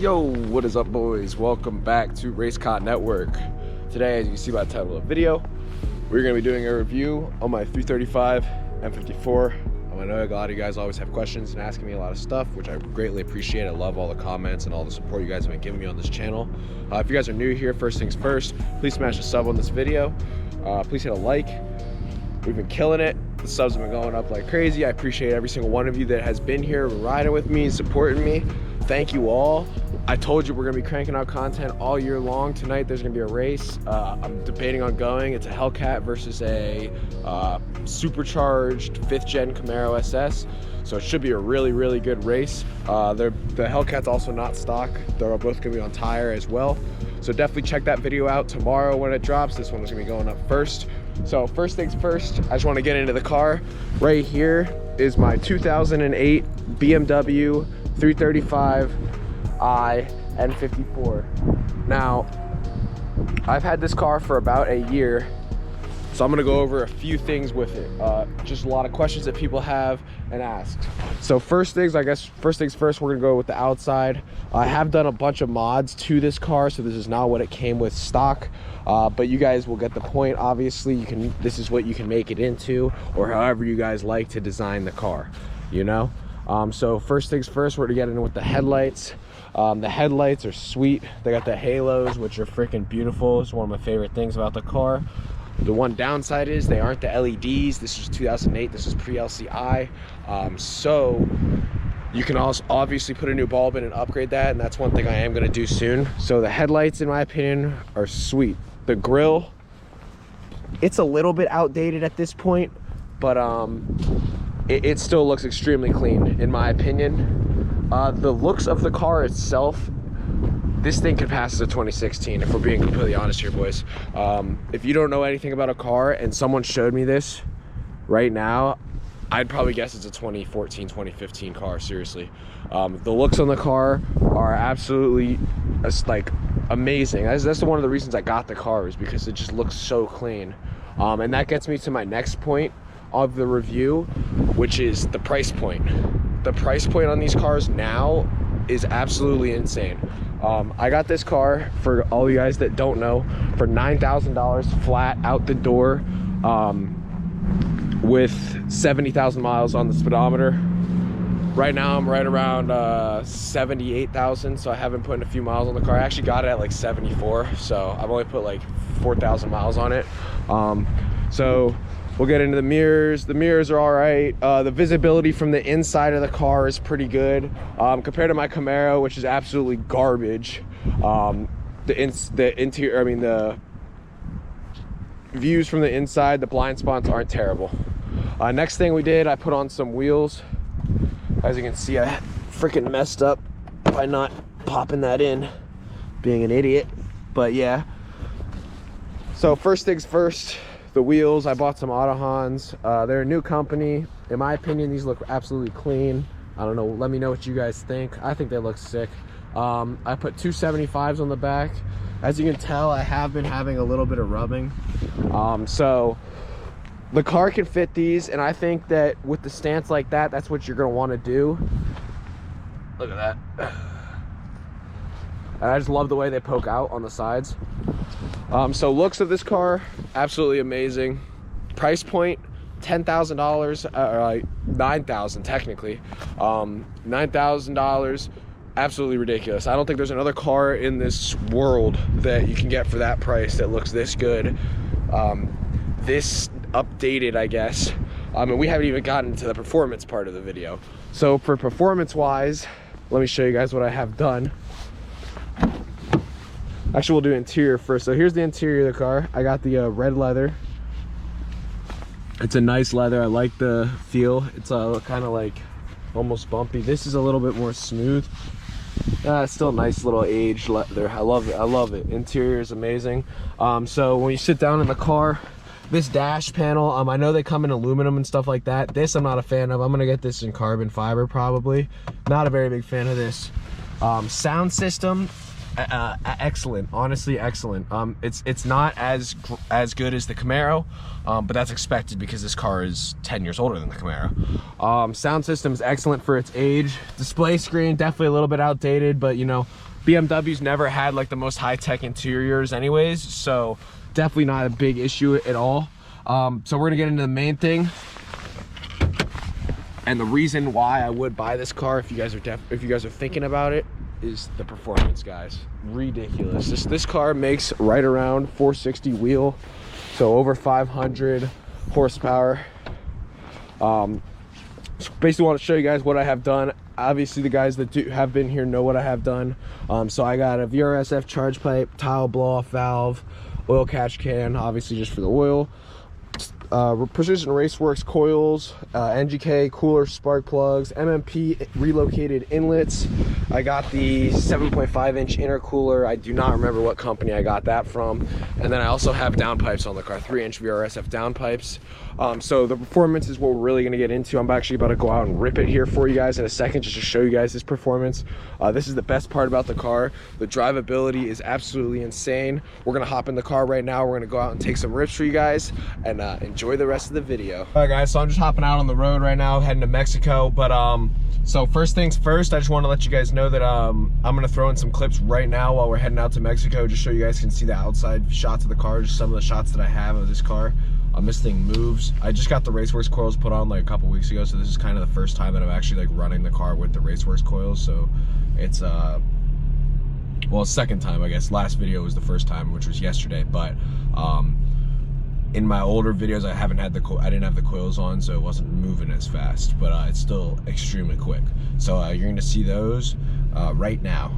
Yo, what is up, boys? Welcome back to RaceCot Network. Today, as you can see by the title of the video, we're going to be doing a review on my 335 N54. I know a lot of you guys always have questions and asking me a lot of stuff, which I greatly appreciate. I love all the comments and all the support you guys have been giving me on this channel. If you guys are new here, first things first, please smash a sub on this video. Please hit a like. We've been killing it. The subs have been going up like crazy. I appreciate every single one of you that has been here, riding with me, supporting me. Thank you all. I told you we're gonna be cranking out content all year long. Tonight there's gonna be a race. I'm debating on going. It's a Hellcat versus a supercharged 5th gen Camaro SS. So it should be a really good race. The Hellcat's also not stock. They're both gonna be on tire as well. So definitely check that video out tomorrow when it drops. This one is gonna be going up first. So first things first, I just wanna get into the car. Right here is my 2008 BMW 335i N54. Now, I've had this car for about a year, so I'm gonna go over a few things with it. Just a lot of questions that people have and asked. So first things first, we're gonna go with the outside. I have done a bunch of mods to this car, so this is not what it came with stock. But you guys will get the point. Obviously, this is what you can make it into, or however you guys like to design the car, you know? So first things first, we're gonna get in with the headlights. The headlights are sweet. They got the halos, which are freaking beautiful. It's one of my favorite things about the car. The one downside is they aren't the LEDs. This is 2008, this is pre-LCI. So you can also obviously put a new bulb in and upgrade that, and that's one thing I am gonna do soon. So the headlights, in my opinion, are sweet. The grille, it's a little bit outdated at this point, but it still looks extremely clean, in my opinion. The looks of the car itself, this thing could pass as a 2016, if we're being completely honest here, boys. If you don't know anything about a car and someone showed me this right now, I'd probably guess it's a 2014, 2015 car, seriously. The looks on the car are absolutely like amazing. That's one of the reasons I got the car, is because it just looks so clean. And that gets me to my next point of the review, which is the price point. The price point on these cars now is absolutely insane. I got this car, for all you guys that don't know, for $9,000 flat out the door, with 70,000 miles on the speedometer. Right now I'm right around 78,000, so I haven't put in a few miles on the car. I actually got it at like 74, so I've only put like 4,000 miles on it. So we'll get into the mirrors. The mirrors are all right. The visibility from the inside of the car is pretty good, compared to my Camaro, which is absolutely garbage. The interior, I mean the views from the inside, the blind spots aren't terrible. Next thing we did, I put on some wheels. As you can see, I freaking messed up by not popping that in, being an idiot, but yeah. So first things first, the wheels, I bought some Autohans. They're a new company. In my opinion, these look absolutely clean. I don't know, let me know what you guys think. I think they look sick. I put 275s on the back. As you can tell, I have been having a little bit of rubbing. So the car can fit these, and I think that with the stance like that, that's what you're gonna wanna do. Look at that. And I just love the way they poke out on the sides. So looks of this car, absolutely amazing. Price point, $10,000, $9,000 technically. $9,000, absolutely ridiculous. I don't think there's another car in this world that you can get for that price that looks this good. This updated, I guess. And we haven't even gotten to the performance part of the video. So for performance wise, let me show you guys what I have done. Actually, we'll do interior first. So here's the interior of the car. I got the red leather. It's a nice leather. I like the feel. It's kind of like almost bumpy. This is a little bit more smooth. It's still a nice little aged leather. I love it. I love it. Interior is amazing. So when you sit down in the car, this dash panel, I know they come in aluminum and stuff like that. This I'm not a fan of. I'm gonna get this in carbon fiber probably. Not a very big fan of this. Sound system, excellent, honestly excellent. It's not as good as the Camaro, but that's expected because this car is 10 years older than the Camaro. Sound system is excellent for its age. Display screen, definitely a little bit outdated, but you know, BMW's never had like the most high-tech interiors anyways, so definitely not a big issue at all. So we're gonna get into the main thing. And the reason why I would buy this car, if you guys are thinking about it, is the performance, guys. Ridiculous. This car makes right around 460 wheel, so over 500 horsepower. So basically want to show you guys what I have done. Obviously the guys that have been here know what I have done. So I got a VRSF charge pipe, tile blow off valve, oil catch can, obviously just for the oil. Precision Raceworks coils, NGK cooler spark plugs, MMP relocated inlets. I got the 7.5-inch intercooler. I do not remember what company I got that from. And then I also have downpipes on the car, 3-inch VRSF downpipes. So the performance is what we're really gonna get into. I'm actually about to go out and rip it here for you guys in a second, just to show you guys this performance. This is the best part about the car. The drivability is absolutely insane. We're gonna hop in the car right now. We're gonna go out and take some rips for you guys and enjoy the rest of the video. All right guys, so I'm just hopping out on the road right now, heading to Mexico. But so first things first, I just want to let you guys know that I'm gonna throw in some clips right now while we're heading out to Mexico, just so you guys can see the outside shots of the car, just some of the shots that I have of this car. This thing moves. I just got the Raceworks coils put on like a couple weeks ago, so this is kind of the first time that I'm actually like running the car with the Raceworks coils. So it's well, second time, I guess. Last video was the first time, which was yesterday. But in my older videos, I didn't have the coils on, so it wasn't moving as fast. But it's still extremely quick. So you're gonna see those right now.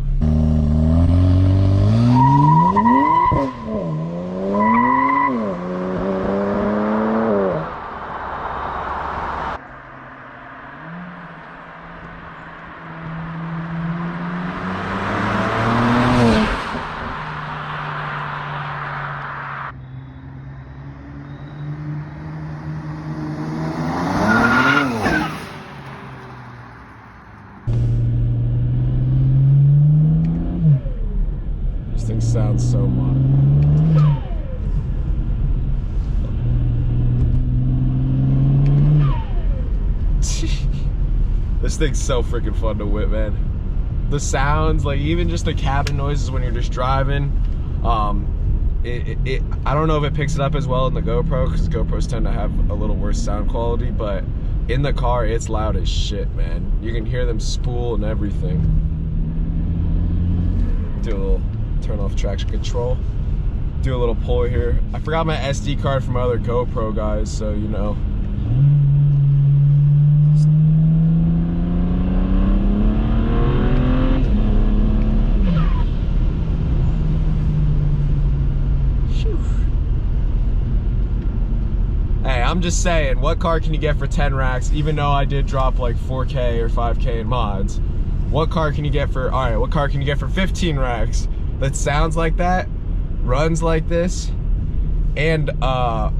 Sounds so modern. This thing's so freaking fun to whip, man. The sounds, like even just the cabin noises when you're just driving. I don't know if it picks it up as well in the GoPro, because GoPros tend to have a little worse sound quality, but in the car it's loud as shit, man. You can hear them spool and everything. Do a little turn off traction control, do a little pull here. I forgot my SD card from my other GoPro, guys, so you know. Hey, I'm just saying, what car can you get for 10 racks? Even though I did drop like 4K or 5K in mods, what car can you get for, all right, what car can you get for 15 racks? That sounds like that, runs like this, and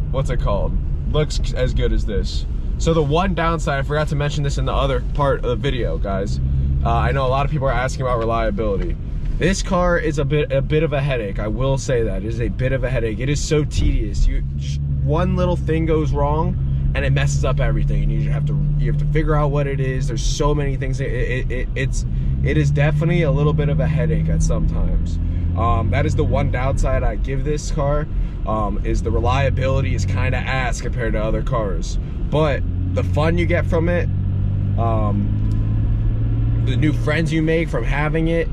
what's it called? Looks as good as this. So the one downside, I forgot to mention this in the other part of the video, guys. I know a lot of people are asking about reliability. This car is a bit of a headache. I will say that. It is a bit of a headache. It is so tedious. Just one little thing goes wrong and it messes up everything, and you have to figure out what it is. There's so many things. It is definitely a little bit of a headache at sometimes. That is the one downside I give this car, is the reliability is kind of ass compared to other cars. But the fun you get from it, the new friends you make from having it,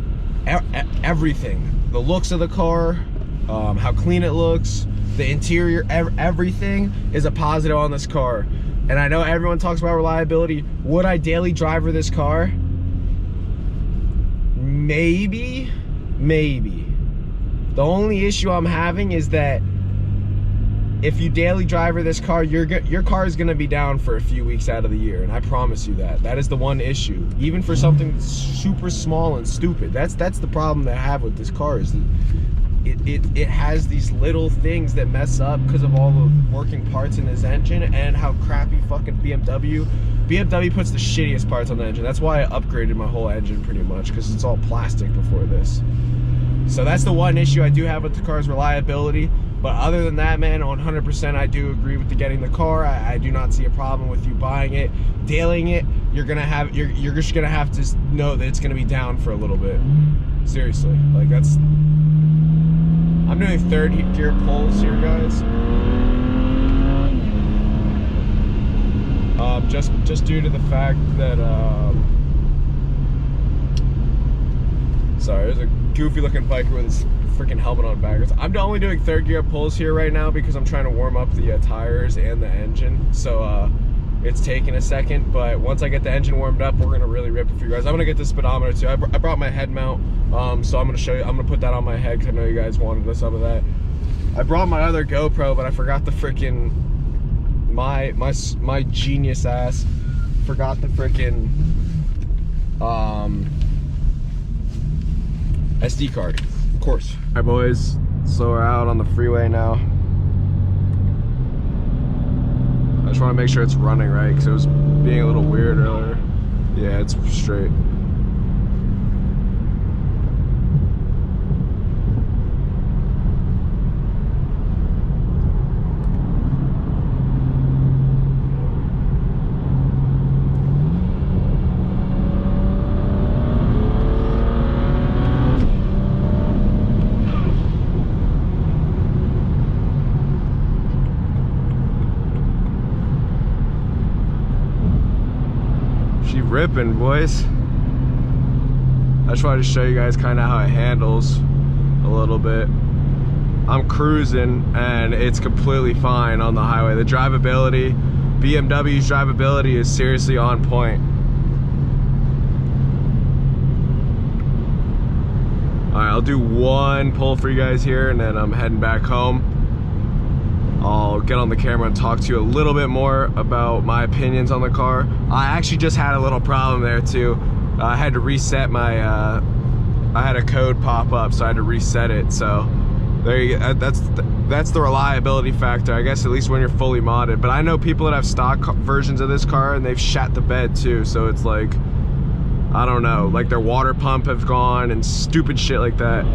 everything. The looks of the car, how clean it looks, the interior, everything is a positive on this car. And I know everyone talks about reliability. Would I daily driver this car? Maybe. The only issue I'm having is that if you daily driver this car, your car is gonna be down for a few weeks out of the year, and I promise you that. That is the one issue. Even for something super small and stupid, that's the problem that I have with this car, is that it has these little things that mess up because of all the working parts in this engine and how crappy fucking BMW puts the shittiest parts on the engine. That's why I upgraded my whole engine pretty much, because it's all plastic before this. So that's the one issue I do have with the car's reliability. But other than that, man, 100% I do agree with getting the car. I do not see a problem with you buying it, dailying it. You're just gonna have to know that it's gonna be down for a little bit. Seriously, like that's. I'm doing third gear pulls here, guys. Just due to the fact that sorry, there's a goofy looking biker with his freaking helmet on backwards. I'm only doing third gear pulls here right now because I'm trying to warm up the tires and the engine. So it's taking a second, but once I get the engine warmed up, we're gonna really rip it for you guys. I'm gonna get the speedometer too. I brought my head mount, so I'm gonna show you. I'm gonna put that on my head because I know you guys wanted some of that. I brought my other GoPro, but I forgot the freaking my genius ass forgot the freaking SD card, of course. All right, boys, so we're out on the freeway now. I just want to make sure it's running right because it was being a little weird earlier. Yeah, it's straight. Ripping, boys. I just wanted to show you guys kind of how it handles a little bit. I'm cruising and it's completely fine on the highway. The drivability, BMW's drivability is seriously on point. All right, I'll do one pull for you guys here and then I'm heading back home. I'll get on the camera and talk to you a little bit more about my opinions on the car. I actually just had a little problem there too. I had to reset my, I had a code pop up, so I had to reset it. So there you go. That's the reliability factor, I guess, at least when you're fully modded. But I know people that have stock versions of this car and they've shat the bed too. So it's like, I don't know, like their water pump have gone and stupid shit like that.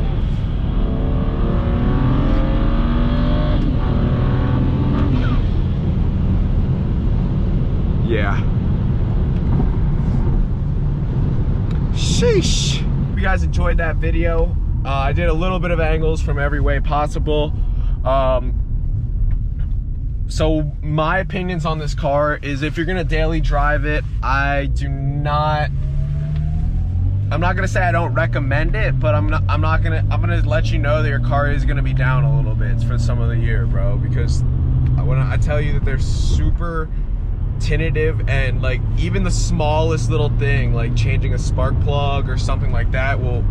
Yeah. Sheesh. If you guys enjoyed that video, I did a little bit of angles from every way possible. So my opinions on this car is if you're gonna daily drive it, I'm not gonna say I don't recommend it, but I'm gonna let you know that your car is gonna be down a little bit for some of the year, bro, because when I tell you that they're super tentative, and like even the smallest little thing like changing a spark plug or something like that will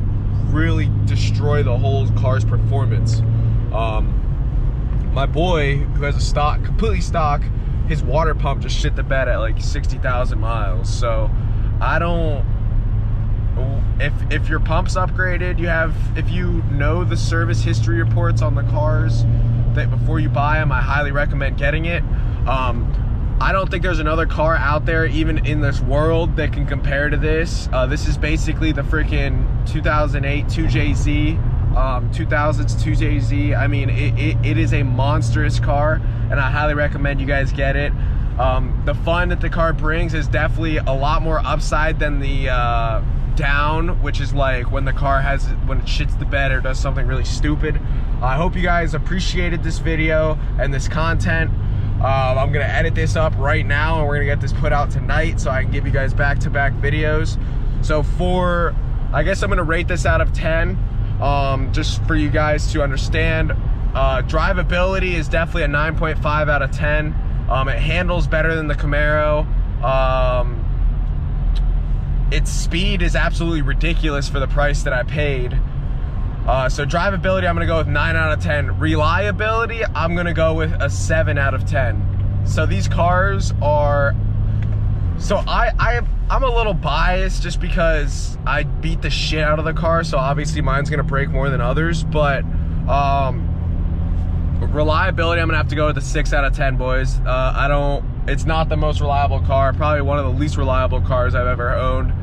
really destroy the whole car's performance. My boy, who has a stock, completely stock, his water pump just shit the bed at like 60,000 miles. So I don't, if your pump's upgraded, if you know the service history reports on the cars that before you buy them, I highly recommend getting it. I don't think there's another car out there, even in this world, that can compare to this. This is basically the freaking 2008 2JZ, 2000s 2JZ. I mean, it is a monstrous car, and I highly recommend you guys get it. The fun that the car brings is definitely a lot more upside than the down, which is like when the car when it shits the bed or does something really stupid. I hope you guys appreciated this video and this content. I'm gonna edit this up right now and we're gonna get this put out tonight so I can give you guys back-to-back videos. So I guess I'm gonna rate this out of 10, just for you guys to understand. Drivability is definitely a 9.5 out of 10. It handles better than the Camaro. Its speed is absolutely ridiculous for the price that I paid. So drivability, I'm gonna go with 9 out of 10. Reliability, I'm gonna go with a 7 out of 10. So these cars are, so I'm a little biased just because I beat the shit out of the car, so obviously mine's gonna break more than others, but reliability, I'm gonna have to go with a 6 out of 10, boys. It's not the most reliable car, probably one of the least reliable cars I've ever owned.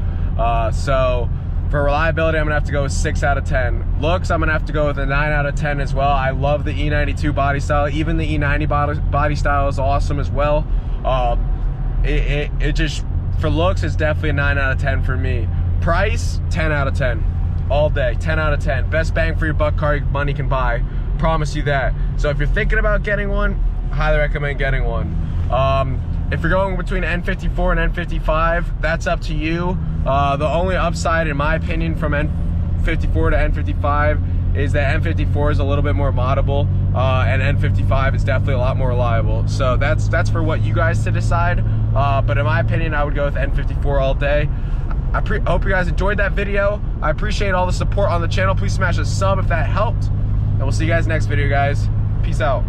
So For reliability, I'm gonna have to go with 6 out of 10. Looks, I'm gonna have to go with a 9 out of 10 as well. I love the E92 body style. Even the E90 body style is awesome as well. It just, for looks, it's definitely a 9 out of 10 for me. Price, 10 out of 10. All day, 10 out of 10. Best bang for your buck car your money can buy. Promise you that. So if you're thinking about getting one, highly recommend getting one. If you're going between N54 and N55, that's up to you. The only upside, in my opinion, from N54 to N55 is that N54 is a little bit more moddable, and N55 is definitely a lot more reliable. So that's for what you guys to decide. But in my opinion, I would go with N54 all day. I hope you guys enjoyed that video. I appreciate all the support on the channel. Please smash a sub if that helped. And we'll see you guys next video, guys. Peace out.